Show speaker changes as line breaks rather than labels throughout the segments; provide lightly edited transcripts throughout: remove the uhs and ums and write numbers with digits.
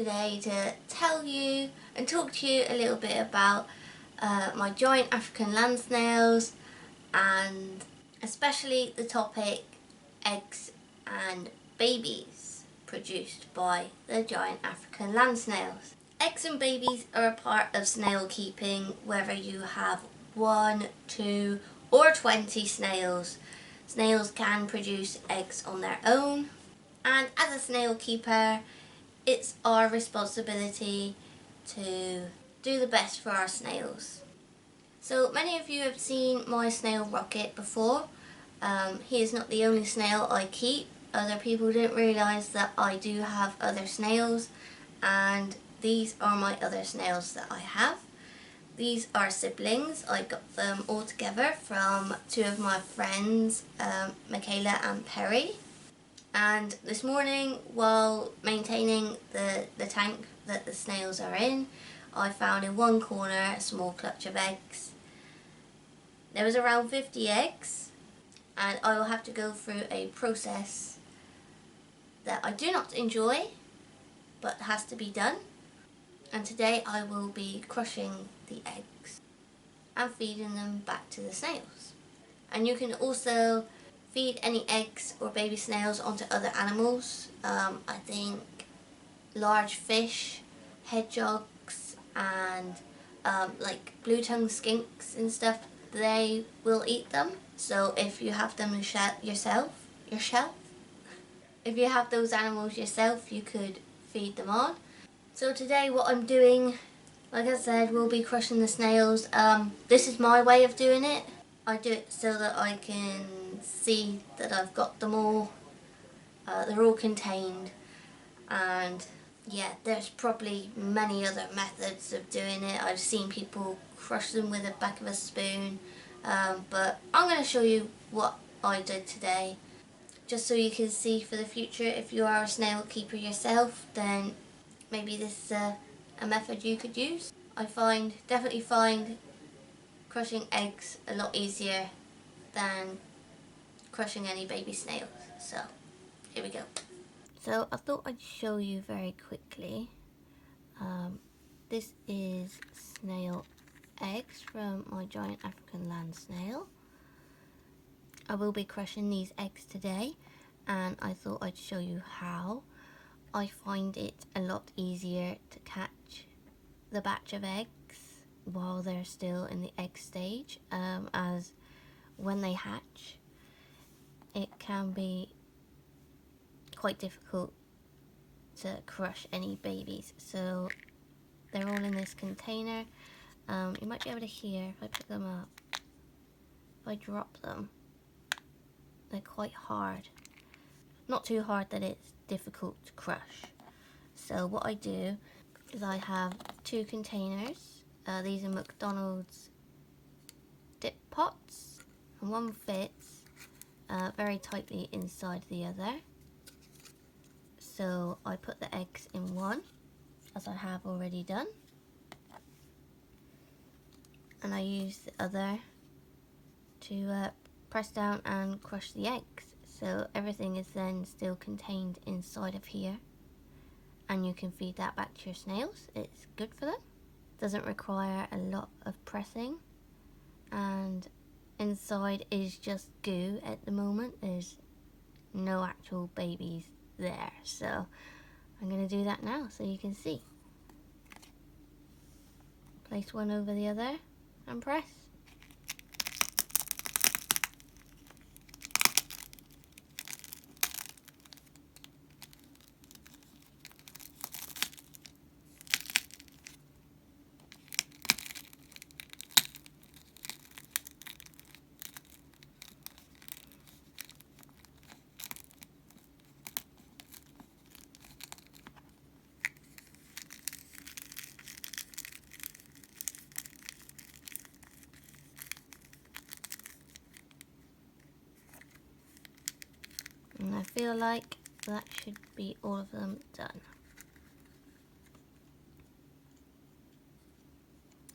today to tell you and talk to you a little bit about my giant African land snails, and especially the topic eggs and babies produced by the giant African land snails. Eggs and babies are a part of snail keeping, whether you have 1, 2 or 20 snails. Snails can produce eggs on their own, and as a snail keeper it's our responsibility to do the best for our snails. So many of you have seen my snail Rocket before. He is not the only snail I keep. Other people didn't realise that I do have other snails, and these are my other snails that I have. These are siblings. I got them all together from 2 of my friends, Michaela and Perry. And this morning, while maintaining the tank that the snails are in, I found in one corner a small clutch of eggs. There was around 50 eggs, and I will have to go through a process that I do not enjoy, but has to be done. And today I will be crushing the eggs and feeding them back to the snails. And you can also feed any eggs or baby snails onto other animals. I think large fish, hedgehogs, and like blue-tongued skinks and stuff, they will eat them. So if you have them yourself, if you have those animals yourself, you could feed them on. So today what I'm doing, like I said, we'll be crushing the snails. This is my way of doing it. I do it so that I can see that I've got them all. They're all contained, and yeah, there's probably many other methods of doing it. I've seen people crush them with the back of a spoon, but I'm going to show you what I did today, just so you can see for the future. If you are a snail keeper yourself, then maybe this is a method you could use. I definitely find crushing eggs a lot easier than crushing any baby snails. So here we go. So I thought I'd show you very quickly. This is snail eggs from my giant African land snail. I will be crushing these eggs today, and I thought I'd show you how. I find it a lot easier to catch the batch of eggs while they're still in the egg stage, as when they hatch it can be quite difficult to crush any babies. So they're all in this container. You might be able to hear if I pick them up. If I drop them, they're quite hard. Not too hard that it's difficult to crush. So what I do is I have 2 containers. These are McDonald's dip pots, and one fits very tightly inside the other. So I put the eggs in one, as I have already done, and I use the other to press down and crush the eggs. So everything is then still contained inside of here, and you can feed that back to your snails. It's good for them. Doesn't require a lot of pressing, and inside is just goo at the moment. There's no actual babies there, so I'm going to do that now so you can see. Place one over the other and press. And I feel like that should be all of them done.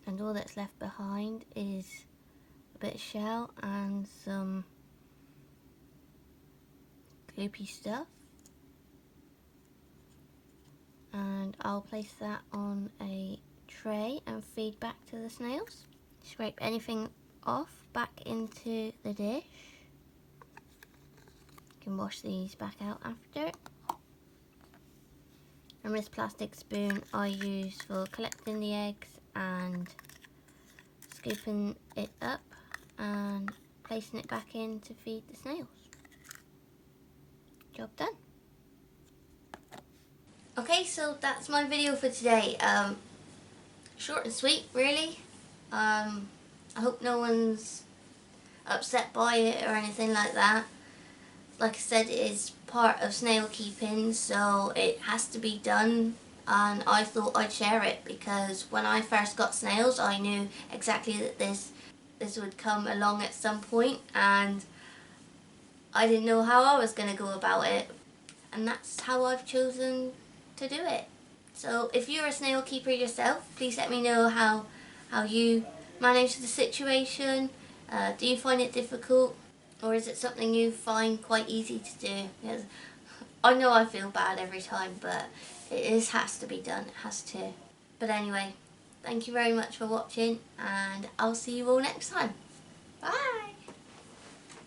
And all that's left behind is a bit of shell and some gloopy stuff. and I'll place that on a tray and feed back to the snails. Scrape anything off back into the dish. You can wash these back out after. And this plastic spoon I use for collecting the eggs and scooping it up and placing it back in to feed the snails. Job done. Okay, so that's my video for today. Short and sweet, really. I hope no one's upset by it or anything like that. Like I said, it is part of snail keeping, so it has to be done, and I thought I'd share it because when I first got snails I knew exactly that this would come along at some point, and I didn't know how I was going to go about it, and that's how I've chosen to do it. So if you're a snail keeper yourself, please let me know how you manage the situation. Do you find it difficult, or is it something you find quite easy to do? Because I know I feel bad every time, but it has to be done. It has to. But anyway, thank you very much for watching, and I'll see you all next time. Bye!